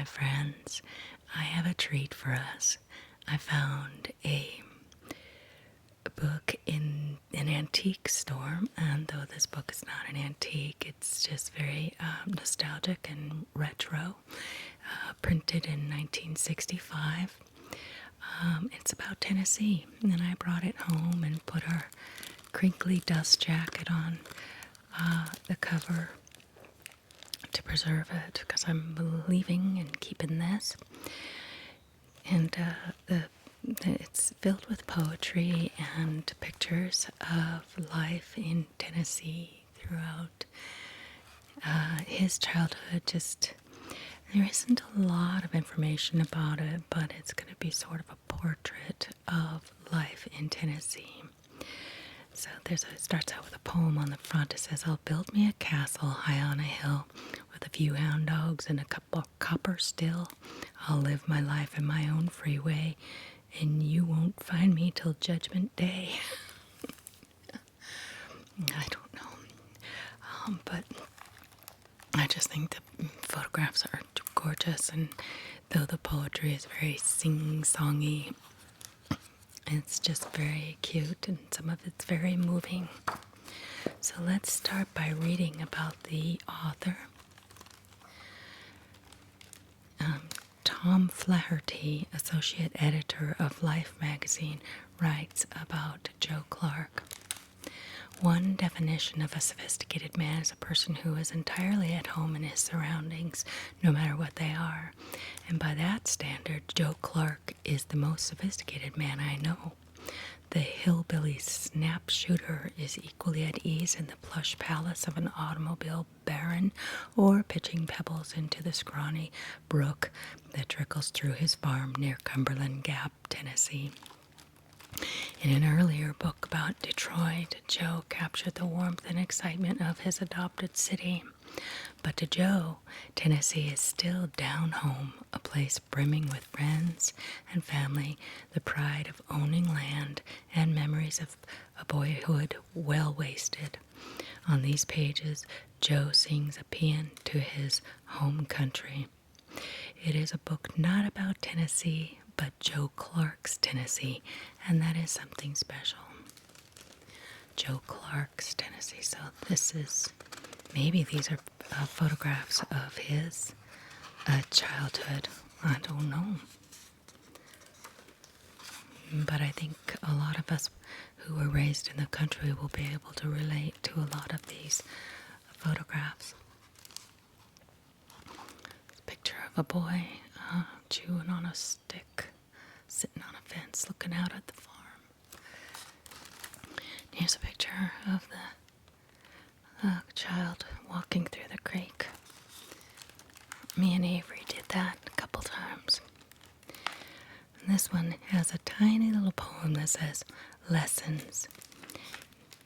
my friends. I have a treat for us. I found a book in an antique store, and though this book is not an antique, it's just very nostalgic and retro, printed in 1965. It's about Tennessee, and I brought it home and put our crinkly dust jacket on the cover to preserve it, because I'm leaving and keeping this. And it's filled with poetry and pictures of life in Tennessee throughout his childhood. There isn't a lot of information about it, but it's going to be sort of a portrait of life in Tennessee. So it starts out with a poem on the front. It says, "I'll build me a castle high on a hill with a few hound dogs and a cup of copper still. I'll live my life in my own free way, and you won't find me till Judgment Day." I don't know. But I just think the photographs are gorgeous, and though the poetry is very sing-songy, it's just very cute, and some of it's very moving. So let's start by reading about the author. Tom Flaherty, associate editor of Life magazine, writes about Joe Clark. One definition of a sophisticated man is a person who is entirely at home in his surroundings, no matter what they are. And by that standard, Joe Clark is the most sophisticated man I know. The hillbilly snap shooter is equally at ease in the plush palace of an automobile baron, or pitching pebbles into the scrawny brook that trickles through his farm near Cumberland Gap, Tennessee. In an earlier book about Detroit, Joe captured the warmth and excitement of his adopted city. But to Joe, Tennessee is still down home, a place brimming with friends and family, the pride of owning land, and memories of a boyhood well wasted. On these pages, Joe sings a paean to his home country. It is a book not about Tennessee, but Joe Clark's Tennessee, and that is something special. Joe Clark's Tennessee. So maybe these are photographs of his childhood. I don't know. But I think a lot of us who were raised in the country will be able to relate to a lot of these photographs. It's a picture of a boy chewing on a stick, sitting on a fence, looking out at the farm. Here's a picture of the child walking through the creek. Me and Avery did that a couple times. And this one has a tiny little poem that says, "Lessons.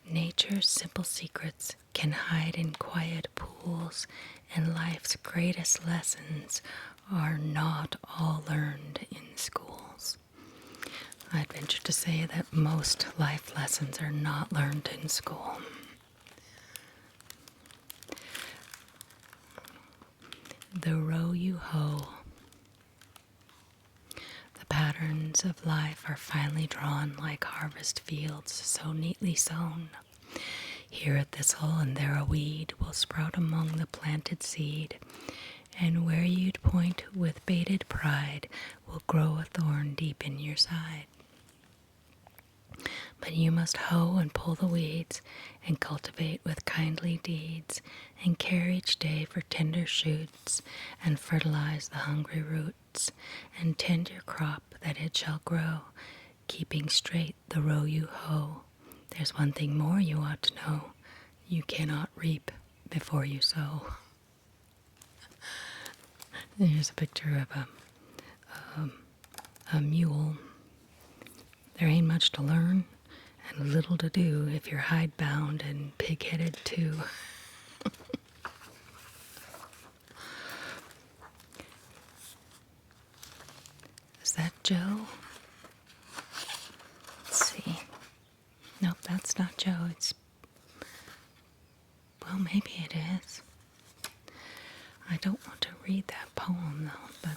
Nature's simple secrets can hide in quiet pools, and life's greatest lessons are not all learned in schools." I'd venture to say that most life lessons are not learned in school. The row you hoe. The patterns of life are finely drawn like harvest fields so neatly sown. Here a thistle and there a weed will sprout among the planted seed, and where you'd point with bated pride will grow a thorn deep in your side. But you must hoe and pull the weeds, and cultivate with kindly deeds, and care each day for tender shoots, and fertilize the hungry roots, and tend your crop that it shall grow, keeping straight the row you hoe. There's one thing more you ought to know: you cannot reap before you sow. Here's a picture of a mule. There ain't much to learn and little to do if you're hidebound and pig-headed too. Is that Joe? Let's see. Nope, that's not Joe. Well, maybe it is. I don't want to read that poem though, but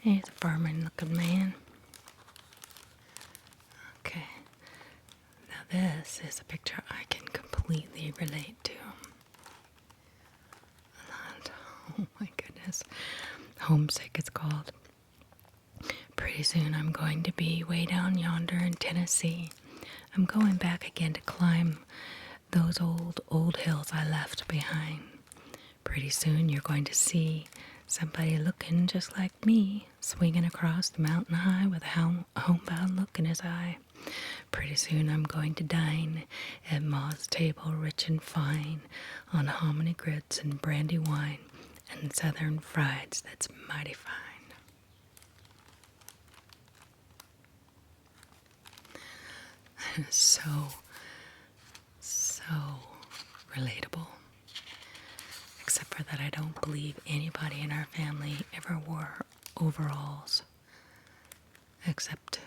he's a farming looking man. Okay. Now this is a picture I can completely relate to. Oh my goodness. Homesick it's called. Pretty soon I'm going to be way down yonder in Tennessee. I'm going back again to climb those old hills I left behind. Pretty soon you're going to see somebody looking just like me, swinging across the mountain high with a homebound look in his eye. Pretty soon I'm going to dine at Ma's table, rich and fine, on hominy grits and brandy wine, and southern frieds that's mighty fine. So relatable. Except for that I don't believe anybody in our family ever wore overalls. Except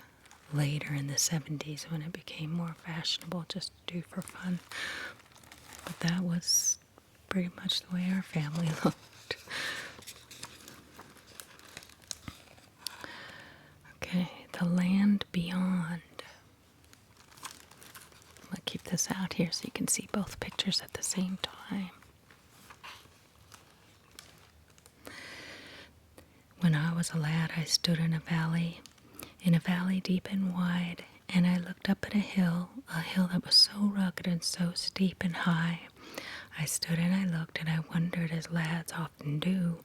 later in the 70s when it became more fashionable just to do for fun. But that was pretty much the way our family looked. Okay, the land beyond. I'm going to keep this out here so you can see both pictures at the same time. When I was a lad, I stood in a valley deep and wide, and I looked up at a hill that was so rugged and so steep and high. I stood and I looked, and I wondered, as lads often do,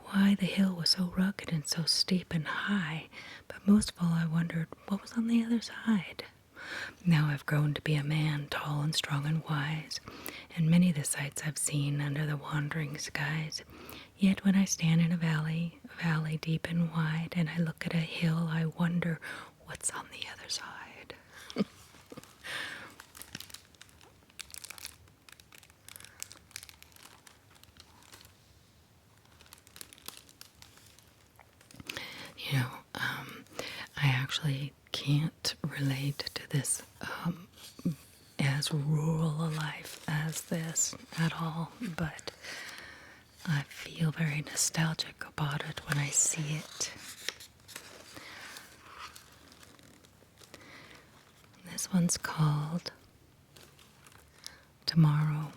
why the hill was so rugged and so steep and high. But most of all, I wondered what was on the other side. Now I've grown to be a man, tall and strong and wise, and many the sights I've seen under the wandering skies. Yet when I stand in a valley deep and wide, and I look at a hill, I wonder what's on the other side. You know, I actually can't relate to this as rural a life as this at all, but I feel very nostalgic about it when I see it. This one's called Tomorrow.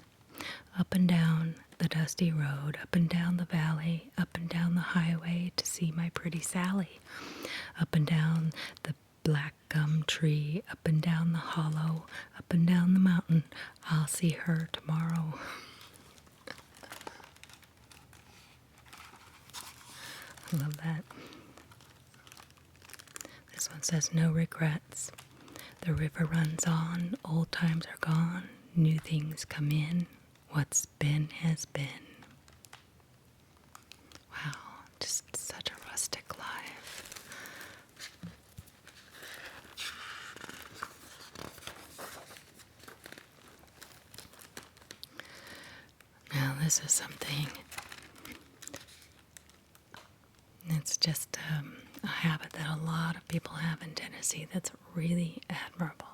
Up and down the dusty road, up and down the valley, up and down the highway to see my pretty Sally. Up and down the black gum tree, up and down the hollow, up and down the mountain, I'll see her tomorrow. I love that. This one says, no regrets. The river runs on, old times are gone, new things come in, what's been has been. Wow, just such a rustic life. Now this is something, it's just a habit that a lot of people have in Tennessee that's really admirable.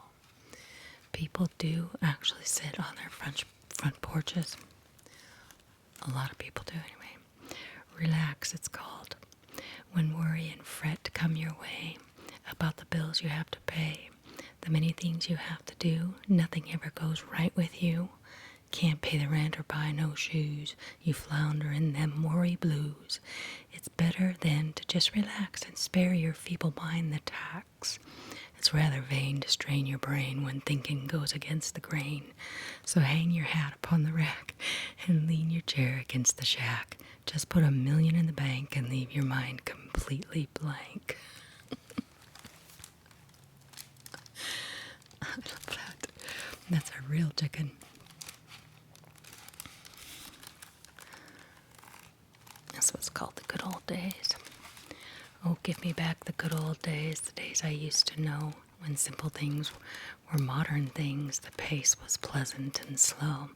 People do actually sit on their front porches. A lot of people do anyway. Relax, it's called. When worry and fret come your way about the bills you have to pay, the many things you have to do, nothing ever goes right with you. Can't pay the rent or buy no shoes, you flounder in them worry blues. It's better then to just relax and spare your feeble mind the tax. It's rather vain to strain your brain when thinking goes against the grain. So hang your hat upon the rack and lean your chair against the shack. Just put $1 million in the bank and leave your mind completely blank. I love that. That's a real chicken. That's what's called the good old days. Oh, give me back the good old days, the days I used to know, when simple things were modern things, the pace was pleasant and slow.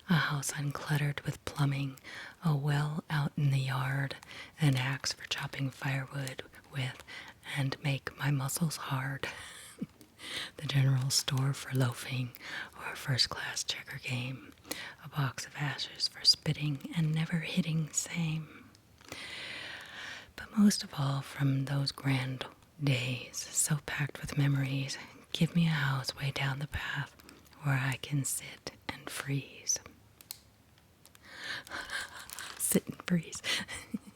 A house uncluttered with plumbing, a well out in the yard, an axe for chopping firewood with, and make my muscles hard. The general store for loafing, or a first-class checker game, a box of ashes for spitting and never hitting same. But most of all, from those grand days, so packed with memories, give me a house way down the path where I can sit and freeze. Sit and freeze.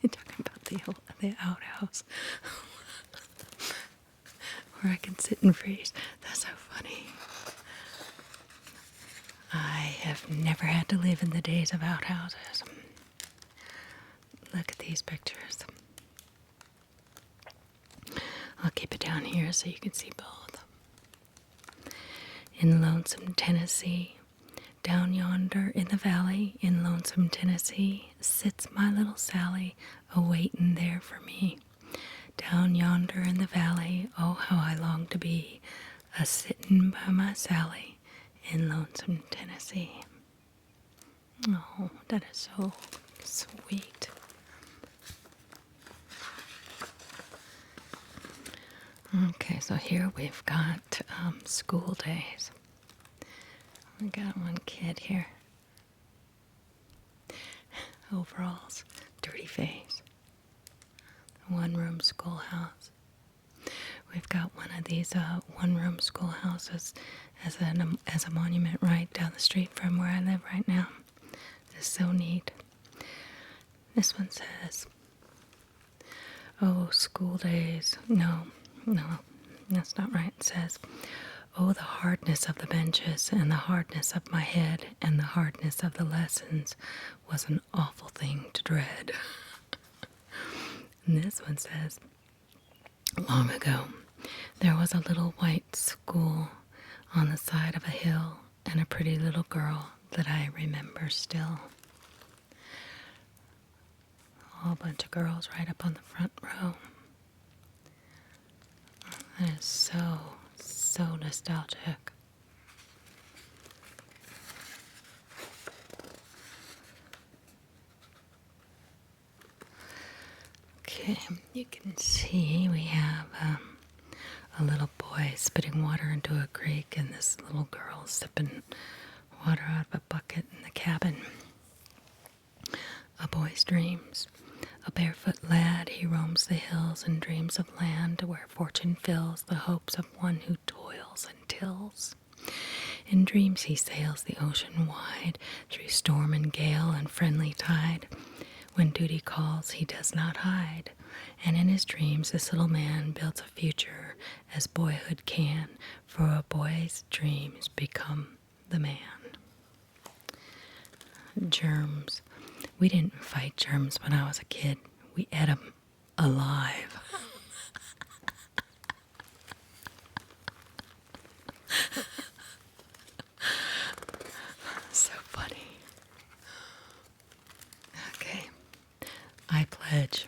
Talking about the outhouse. Where I can sit and freeze. That's so funny. I have never had to live in the days of outhouses. Look at these pictures. I'll keep it down here so you can see both. In lonesome Tennessee, down yonder in the valley, in lonesome Tennessee, sits my little Sally, a-waitin' there for me. Down yonder in the valley, oh how I long to be, a-sittin' by my Sally, in lonesome Tennessee. Oh, that is so sweet. Okay, so here we've got school days. We got one kid here. Overalls, dirty face. One-room schoolhouse. We've got one of these one-room schoolhouses as a monument right down the street from where I live right now. It's so neat. This one says, "Oh, school days." No, that's not right. It says, "Oh, the hardness of the benches, and the hardness of my head, and the hardness of the lessons was an awful thing to dread." And this one says, "Long ago, there was a little white school on the side of a hill, and a pretty little girl that I remember still." A whole bunch of girls right up on the front row. That is so nostalgic. Okay, you can see we have a little boy spitting water into a creek, and this little girl sipping water out of a bucket in the cabin. A boy's dreams. A barefoot lad, he roams the hills and dreams of land where fortune fills the hopes of one who toils and tills. In dreams he sails the ocean wide, through storm and gale and friendly tide. When duty calls, he does not hide. And in his dreams, this little man builds a future as boyhood can, for a boy's dreams become the man. Germs. We didn't fight germs when I was a kid. We ate them alive. So funny. Okay. I pledge.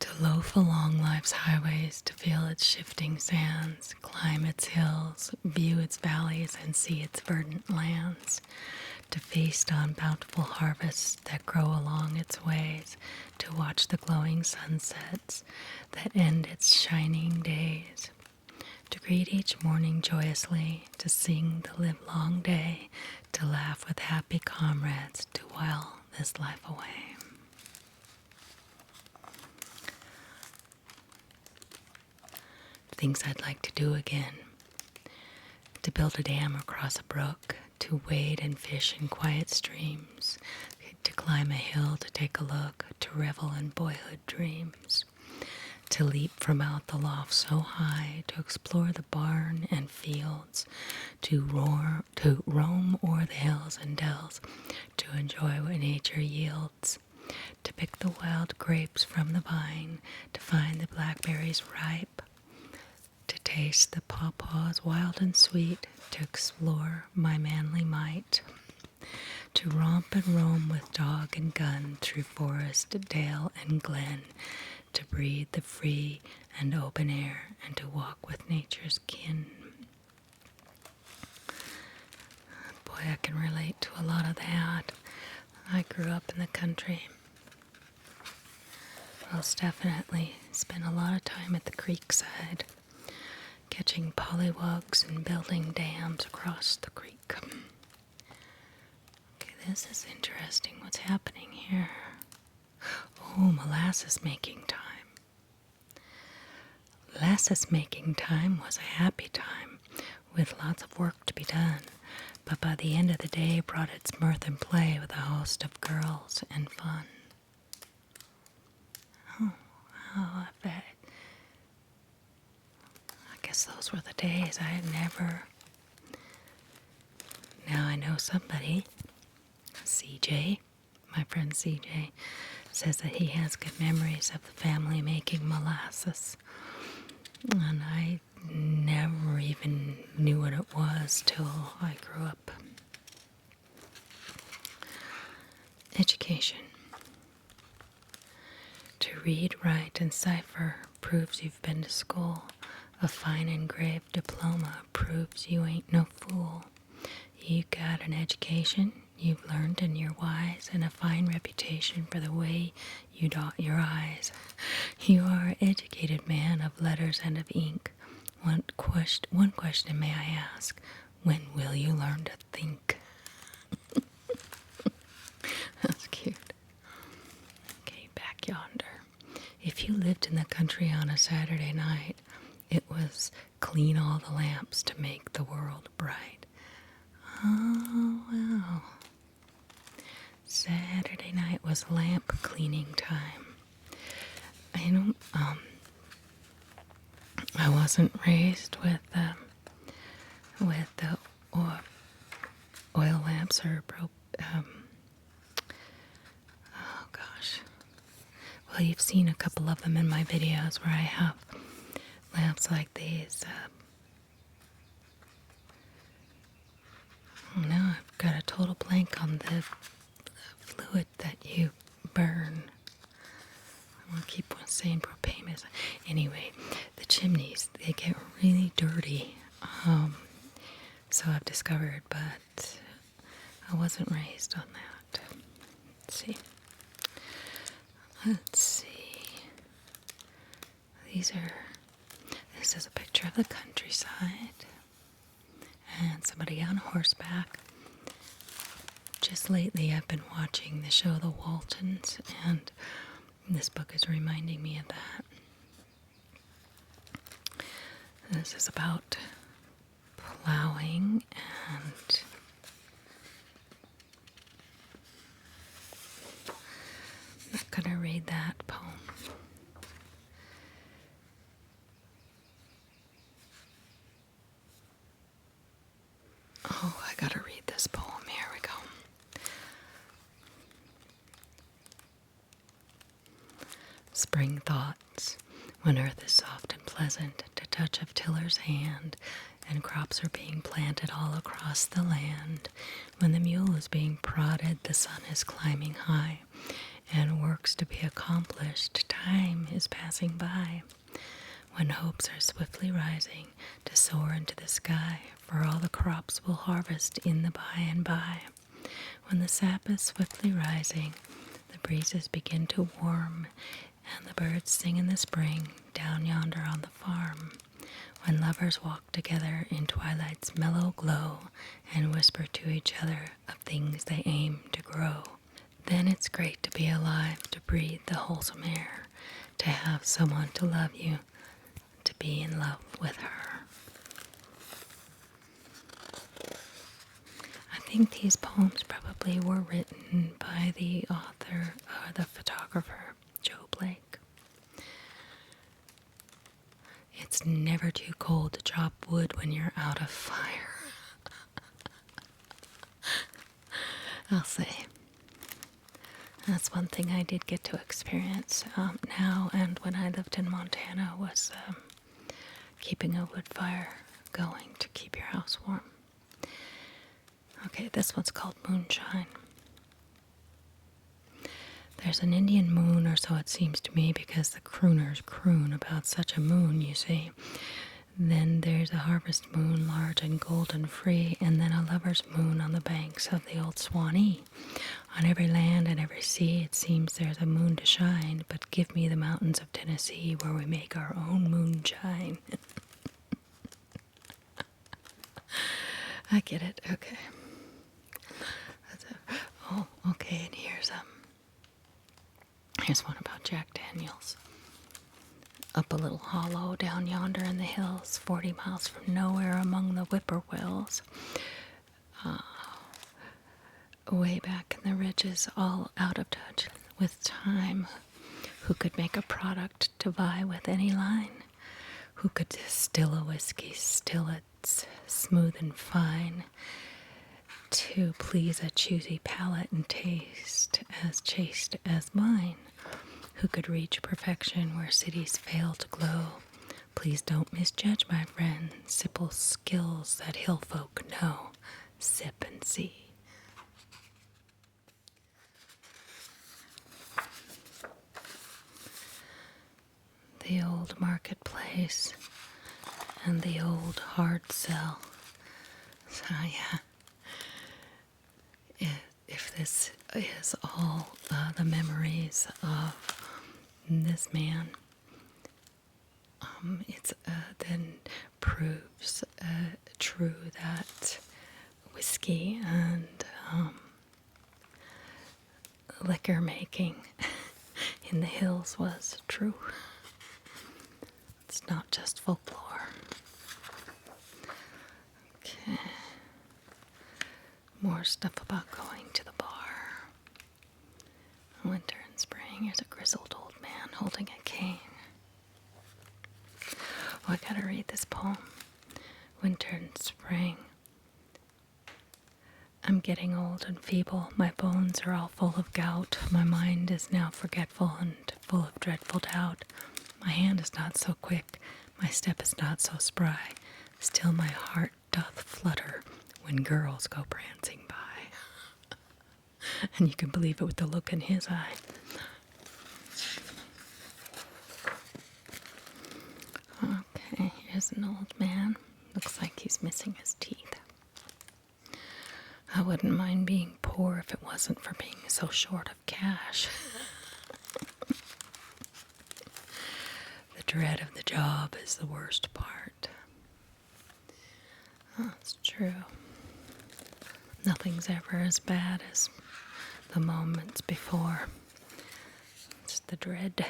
To loaf along life's highways, to feel its shifting sands, climb its hills, view its valleys, and see its verdant lands. To feast on bountiful harvests that grow along its ways, to watch the glowing sunsets that end its shining days. To greet each morning joyously, to sing the livelong day, to laugh with happy comrades, to while this life away. Things I'd like to do again. To build a dam across a brook, to wade and fish in quiet streams, to climb a hill to take a look, to revel in boyhood dreams. To leap from out the loft so high, to explore the barn and fields, to roam o'er the hills and dells, to enjoy what nature yields. To pick the wild grapes from the vine, to find the blackberries ripe, to taste the pawpaws wild and sweet, to explore my manly might, to romp and roam with dog and gun through forest, dale, and glen, to breathe the free and open air, and to walk with nature's kin. Boy, I can relate to a lot of that. I grew up in the country. Most definitely spent a lot of time at the creek side, catching pollywugs and building dams across the creek. Okay, this is interesting what's happening here. Oh, molasses making time. Molasses making time was a happy time with lots of work to be done, but by the end of the day brought its mirth and play with a host of girls and fun. Oh, I bet. I guess those were the days I had never. Now I know somebody, CJ, my friend CJ, says that he has good memories of the family making molasses. And I never even knew what it was till I grew up. Education. To read, write, and cipher proves you've been to school. A fine engraved diploma proves you ain't no fool. You got an education, you've learned and you're wise, and a fine reputation for the way you dot your I's. You are an educated man of letters and of ink. One question may I ask, when will you learn to think? That's cute. Okay, back yonder. If you lived in the country on a Saturday night, it was clean all the lamps to make the world bright. Oh, wow. Saturday night was lamp cleaning time. I wasn't raised with the oil lamps or oh gosh. Well, you've seen a couple of them in my videos where I have lamps like these. Now I've got a total blank on the fluid that you burn. I'm going to keep on saying propane. Anyway, the chimneys, they get really dirty. So I've discovered, but I wasn't raised on that. Let's see. This is a picture of the countryside and somebody on horseback. Just lately I've been watching the show The Waltons, and this book is reminding me of that. This is about plowing, and I'm not going to read that poem. Oh, I gotta read this poem. Here we go. Spring thoughts, when earth is soft and pleasant to touch of tiller's hand, and crops are being planted all across the land. When the mule is being prodded, the sun is climbing high, and works to be accomplished, time is passing by. When hopes are swiftly rising to soar into the sky, for all the crops will harvest in the by and by. When the sap is swiftly rising, the breezes begin to warm, and the birds sing in the spring down yonder on the farm. When lovers walk together in twilight's mellow glow, and whisper to each other of things they aim to grow. Then it's great to be alive, to breathe the wholesome air, to have someone to love you, to be in love with her. I think these poems probably were written by the author or the photographer, Joe Blake. It's never too cold to chop wood when you're out of fire. I'll say. That's one thing I did get to experience now, and when I lived in Montana, was keeping a wood fire going to keep your house warm. Okay, this one's called Moonshine. There's an Indian moon, or so it seems to me, because the crooners croon about such a moon, you see. Then there's a harvest moon, large and golden free, and then a lover's moon on the banks of the old Swanee. On every land and every sea it seems there's a moon to shine, but give me the mountains of Tennessee where we make our own moonshine. I get it, okay. Oh, okay, and here's one about Jack Daniels. Up a little hollow down yonder in the hills, 40 miles from nowhere among the whippoorwills. Way back in the ridges, all out of touch with time. Who could make a product to vie with any line? Who could distill a whiskey, still it's smooth and fine, to please a choosy palate and taste as chaste as mine? Who could reach perfection where cities fail to glow? Please don't misjudge, my friend. Simple skills that hill folk know. Sip and see. The old marketplace and the old hard sell. So yeah, if this is all the memories of this man, it's then proves true that whiskey and liquor making in the hills was true. It's not just folklore. Okay. More stuff about going to the bar. Winter and spring. Here's a grizzled old man holding a cane. Oh, I gotta read this poem. Winter and spring. I'm getting old and feeble. My bones are all full of gout. My mind is now forgetful and full of dreadful doubt. My hand is not so quick. My step is not so spry. Still my heart doth flutter when girls go prancing by. And you can believe it with the look in his eye. Okay, here's an old man. Looks like he's missing his teeth. I wouldn't mind being poor if it wasn't for being so short of cash. The dread of the job is the worst part. That's true. Nothing's ever as bad as the moments before. It's the dread.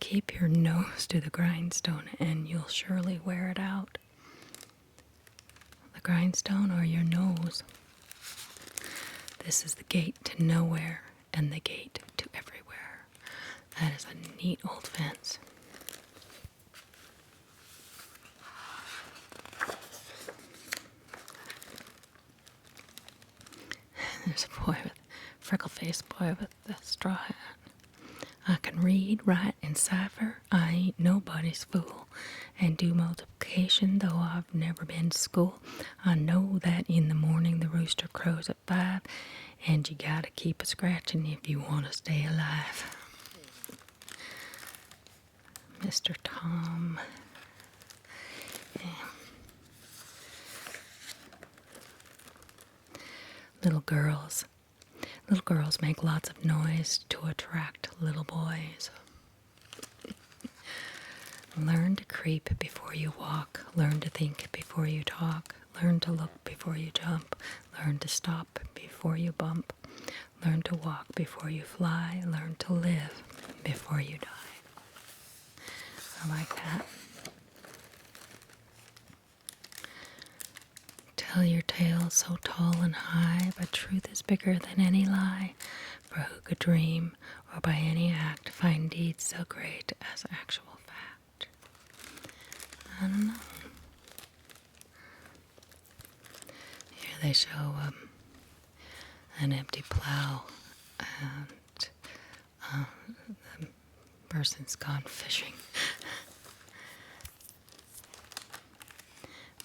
Keep your nose to the grindstone and you'll surely wear it out. The grindstone or your nose. This is the gate to nowhere and the gate to everywhere. That is a neat old fence. There's a boy with freckle-faced boy with a straw hat. I can read, write, and cipher. I ain't nobody's fool. And do multiplication, though I've never been to school. I know that in the morning the rooster crows at 5, and you gotta keep a scratching if you want to stay alive. Mr. Tom. Yeah. Little girls. Little girls make lots of noise to attract little boys. Learn to creep before you walk. Learn to think before you talk. Learn to look before you jump. Learn to stop before you bump. Learn to walk before you fly. Learn to live before you die. I like that. Tell your tale so tall and high, but truth is bigger than any lie. For who could dream, or by any act find deeds so great as actual fact? I don't know. Here they show an empty plow, and the person's gone fishing.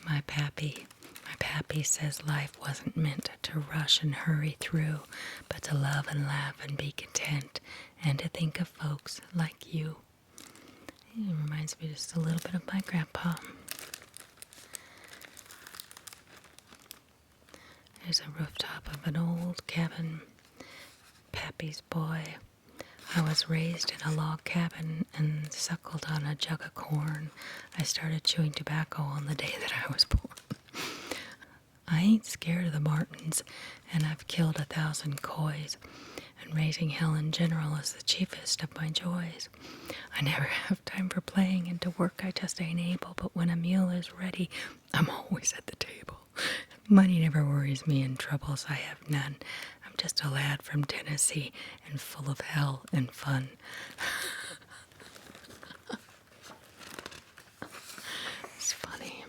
My pappy says life wasn't meant to rush and hurry through, but to love and laugh and be content, and to think of folks like you. It reminds me just a little bit of my grandpa. There's a rooftop of an old cabin. Pappy's boy. I was raised in a log cabin and suckled on a jug of corn. I started chewing tobacco on the day that I was born. I ain't scared of the martins, and I've killed 1,000 coys, and raising hell in general is the chiefest of my joys. I never have time for playing, and to work I just ain't able, but when a meal is ready, I'm always at the table. Money never worries me, and troubles I have none. I'm just a lad from Tennessee, and full of hell and fun. It's funny.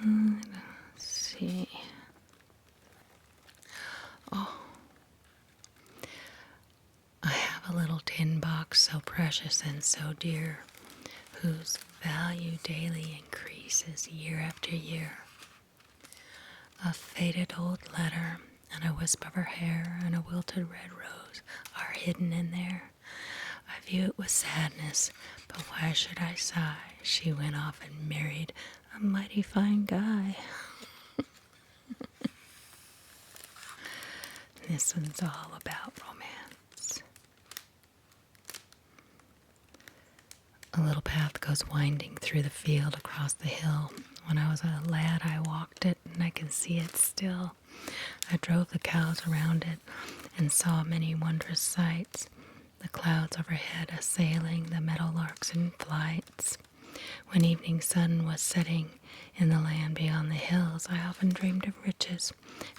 Let's see. Oh, I have a little tin box so precious and so dear, whose value daily increases year after year. A faded old letter and a wisp of her hair and a wilted red rose are hidden in there. I view it with sadness, but why should I sigh? She went off and married a mighty fine guy. This one's all about romance. A little path goes winding through the field across the hill. When I was a lad, I walked it, and I can see it still. I drove the cows around it and saw many wondrous sights. The clouds overhead a-sailing, the meadowlarks in flights. When evening sun was setting in the land beyond the hills, I often dreamed of riches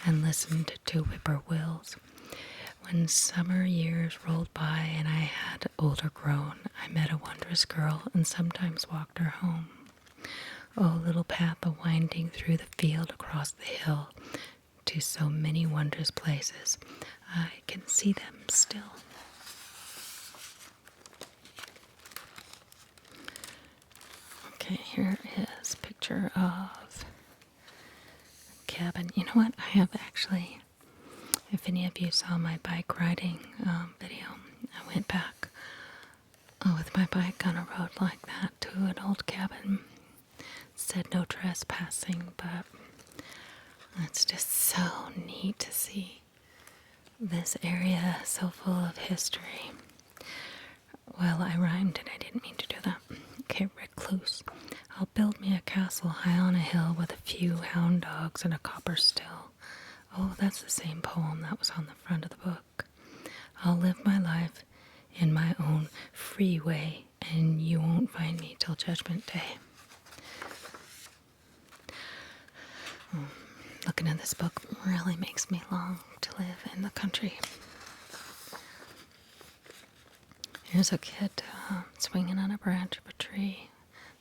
and listened to whippoorwills. When summer years rolled by and I had older grown, I met a wondrous girl and sometimes walked her home. Oh, little path a-winding through the field across the hill to so many wondrous places, I can see them still. Okay, here is a picture of a cabin. You know what? I have actually, if any of you saw my bike riding video, I went back with my bike on a road like that to an old cabin. It said no trespassing, but it's just so neat to see this area so full of history. Well, I rhymed and I didn't mean to do that. Okay, recluse. I'll build me a castle high on a hill with a few hound dogs and a copper still. Oh, that's the same poem that was on the front of the book. I'll live my life in my own free way, and you won't find me till Judgment Day. Looking at this book really makes me long to live in the country. Here's a kid swinging on a branch of a tree.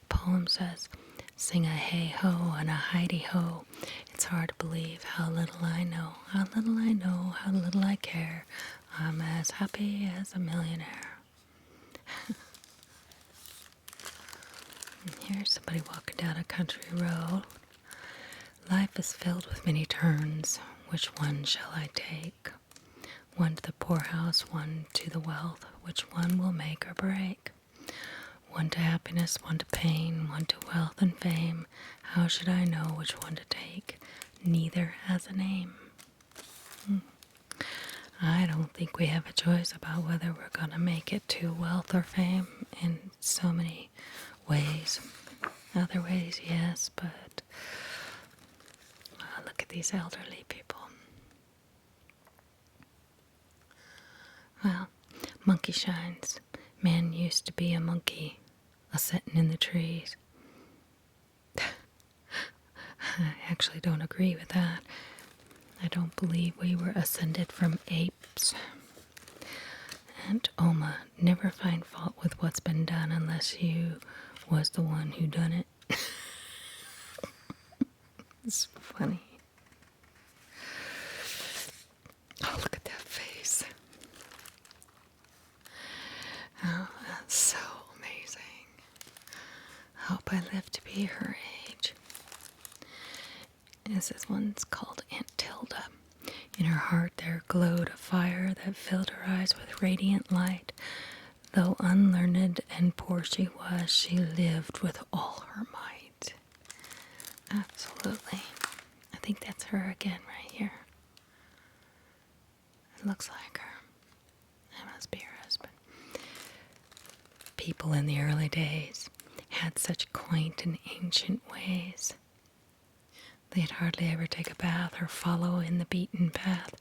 The poem says, sing a hey-ho and a hidey-ho. It's hard to believe how little I know, how little I know, how little I care. I'm as happy as a millionaire. And here's somebody walking down a country road. Life is filled with many turns. Which one shall I take? One to the poorhouse, one to the wealth. Which one will make or break? One to happiness, one to pain, one to wealth and fame. How should I know which one to take? Neither has a name. I don't think we have a choice about whether we're going to make it to wealth or fame in so many ways. Other ways, yes, but look at these elderly people. Well, monkey shines. Man used to be a monkey, a-settin' in the trees. I actually don't agree with that. I don't believe we were ascended from apes. And Oma, never find fault with what's been done unless you was the one who done it. It's funny. Oh, look at that face. Oh, that's so amazing. I hope I live to be her age. This one's called Aunt Tilda. In her heart there glowed a fire that filled her eyes with radiant light. Though unlearned and poor she was, she lived with all her might. Absolutely. I think that's her again right here. It looks like her. That must be her husband. people in the early days had such quaint and ancient ways. They'd hardly ever take a bath or follow in the beaten path.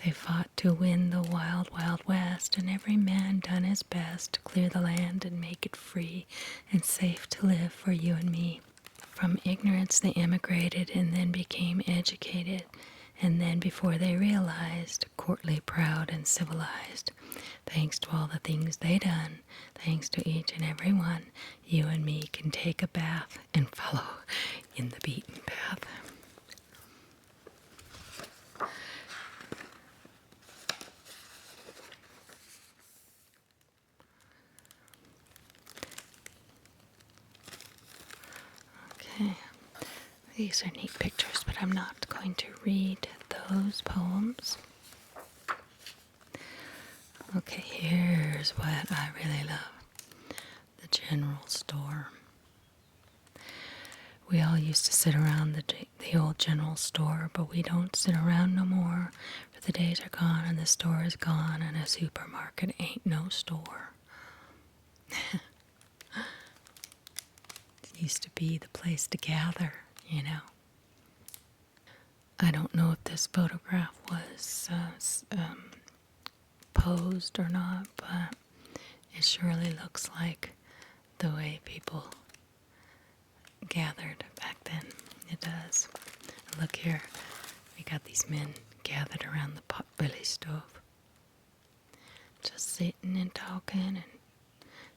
They fought to win the wild, wild west, and every man done his best to clear the land and make it free and safe to live for you and me. From ignorance they emigrated and then became educated, and then before they realized, courtly, proud, and civilized. Thanks to all the things they done, thanks to each and every one, you and me can take a bath and follow in the beaten path. Okay, these are neat pictures, but I'm not going to read those poems. Okay, here's what I really love. The general store. We all used to sit around the old general store, but we don't sit around no more, for the days are gone and the store is gone and a supermarket ain't no store. It used to be the place to gather, you know. I don't know if this photograph was posed or not, but it surely looks like the way people gathered back then. It does. Look here, we got these men gathered around the potbelly stove, just sitting and talking and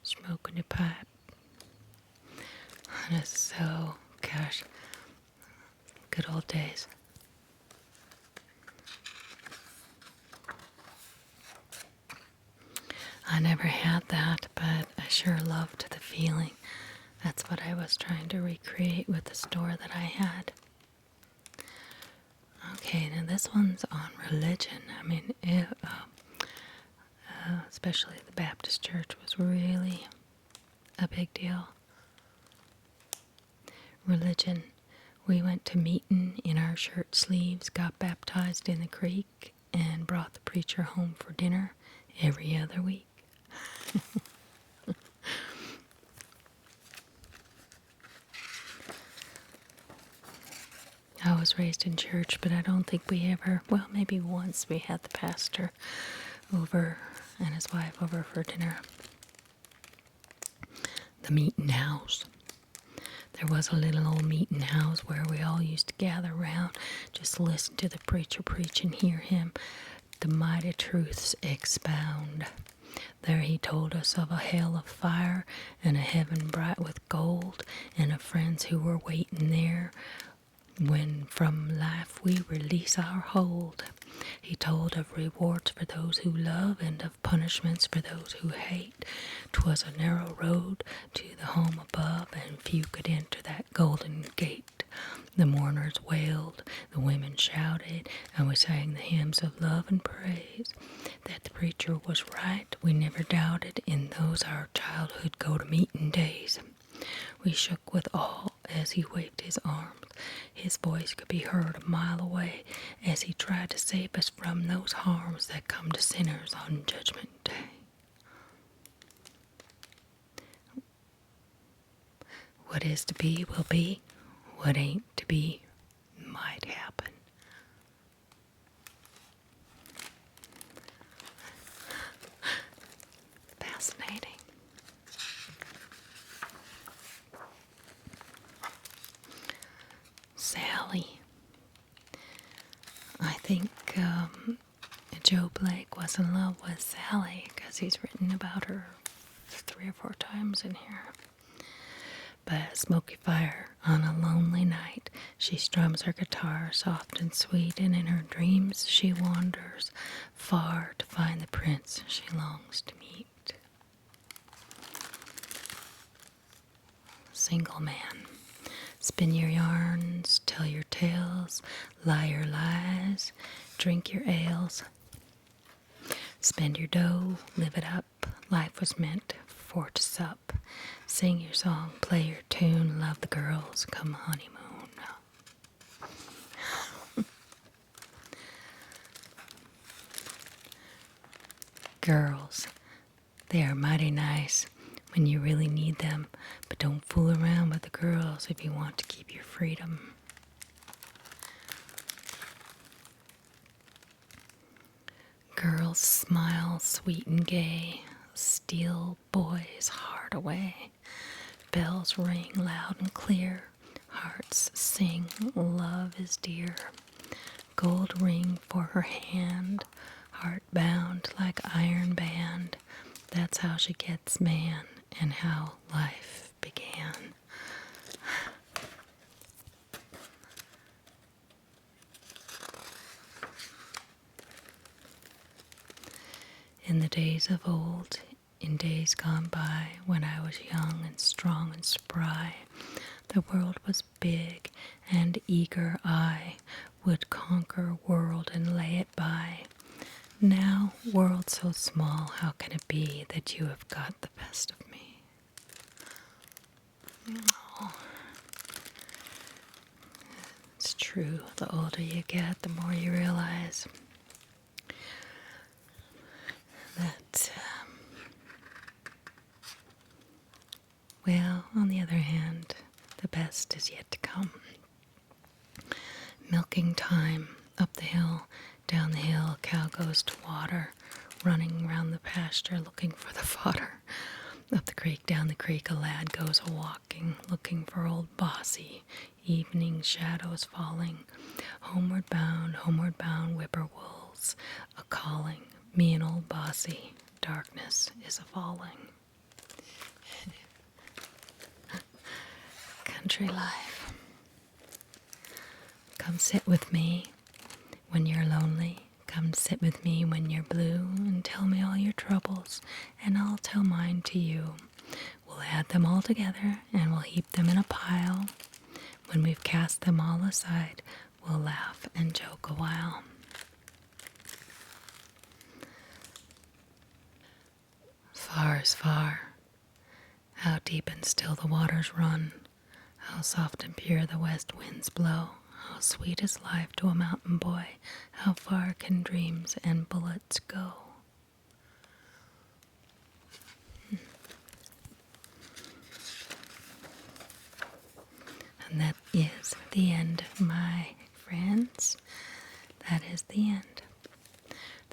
smoking a pipe. And it's so, gosh, good old days. I never had that, but I sure loved the feeling. That's what I was trying to recreate with the store that I had. Okay, now this one's on religion. I mean, especially the Baptist church was really a big deal. Religion. We went to meeting in our shirt sleeves, got baptized in the creek, and brought the preacher home for dinner every other week. I was raised in church, but I don't think we ever, well, maybe once we had the pastor over and his wife over for dinner. The meeting house. There was a little old meeting house where we all used to gather around, just listen to the preacher preach and hear him the mighty truths expound. There he told us of a hell of fire and a heaven bright with gold, and of friends who were waiting there when from life we release our hold. He told of rewards for those who love and of punishments for those who hate. 'Twas a narrow road to the home above, and few could enter that golden gate. The mourners wailed, the women shouted, and we sang the hymns of love and praise. That the preacher was right, we never doubted, in those our childhood go-to-meeting days. We shook with awe as he waved his arms. His voice could be heard a mile away as he tried to save us from those harms that come to sinners on Judgment Day. What is to be will be. What ain't to be might happen. Fascinating. Sally. I think Joe Blake was in love with Sally because he's written about her 3 or 4 times in here. By a smoky fire on a lonely night, she strums her guitar soft and sweet, and in her dreams she wanders far to find the prince she longs to meet. Single man. Spin your yarns, tell your tales, lie your lies, drink your ales. Spend your dough, live it up, life was meant for to sup. Sing your song, play your tune, love the girls, come honeymoon. Girls, they are mighty nice when you really need them, but don't fool around with the girls if you want to keep your freedom. Girls smile sweet and gay, steal boys' heart away. Bells ring loud and clear, hearts sing, love is dear. Gold ring for her hand, heart bound like iron band. That's how she gets man and how life began. In the days of old, in days gone by, when I was young and strong and spry, the world was big, and eager I would conquer world and lay it by. Now, world so small, how can it be that you have got the best of me? Oh. It's true, the older you get, the more you realize that, well, on the other hand, the best is yet to come. Milking time, up the hill, down the hill, a cow goes to water, running round the pasture looking for the fodder. Up the creek, down the creek, a lad goes a-walking, looking for old Bossy, evening shadows falling. Homeward bound, whippoorwills a-calling, me and old Bossy, darkness is a-falling. Country life. Come sit with me when you're lonely. Come sit with me when you're blue and tell me all your troubles, and I'll tell mine to you. We'll add them all together and we'll heap them in a pile. When we've cast them all aside, we'll laugh and joke a while. Far is far. How deep and still the waters run. How soft and pure the west winds blow. How sweet is life to a mountain boy. How far can dreams and bullets go? And that is the end, my friends. That is the end.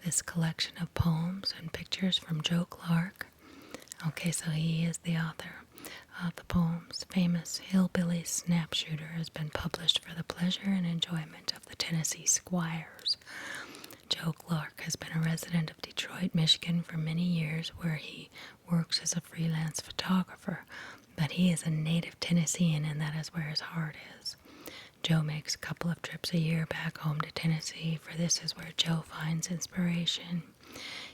This collection of poems and pictures from Joe Clark. Okay, so he is the author of the poems. Famous Hillbilly Snapshooter has been published for the pleasure and enjoyment of the Tennessee Squires. Joe Clark has been a resident of Detroit, Michigan for many years, where he works as a freelance photographer, but he is a native Tennessean, and that is where his heart is. Joe makes a couple of trips a year back home to Tennessee, for this is where Joe finds inspiration.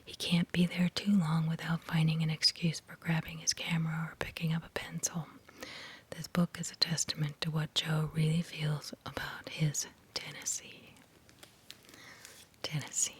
He can't be there too long without finding an excuse for grabbing his camera or picking up a pencil. This book is a testament to what Joe really feels about his Tennessee. Tennessee.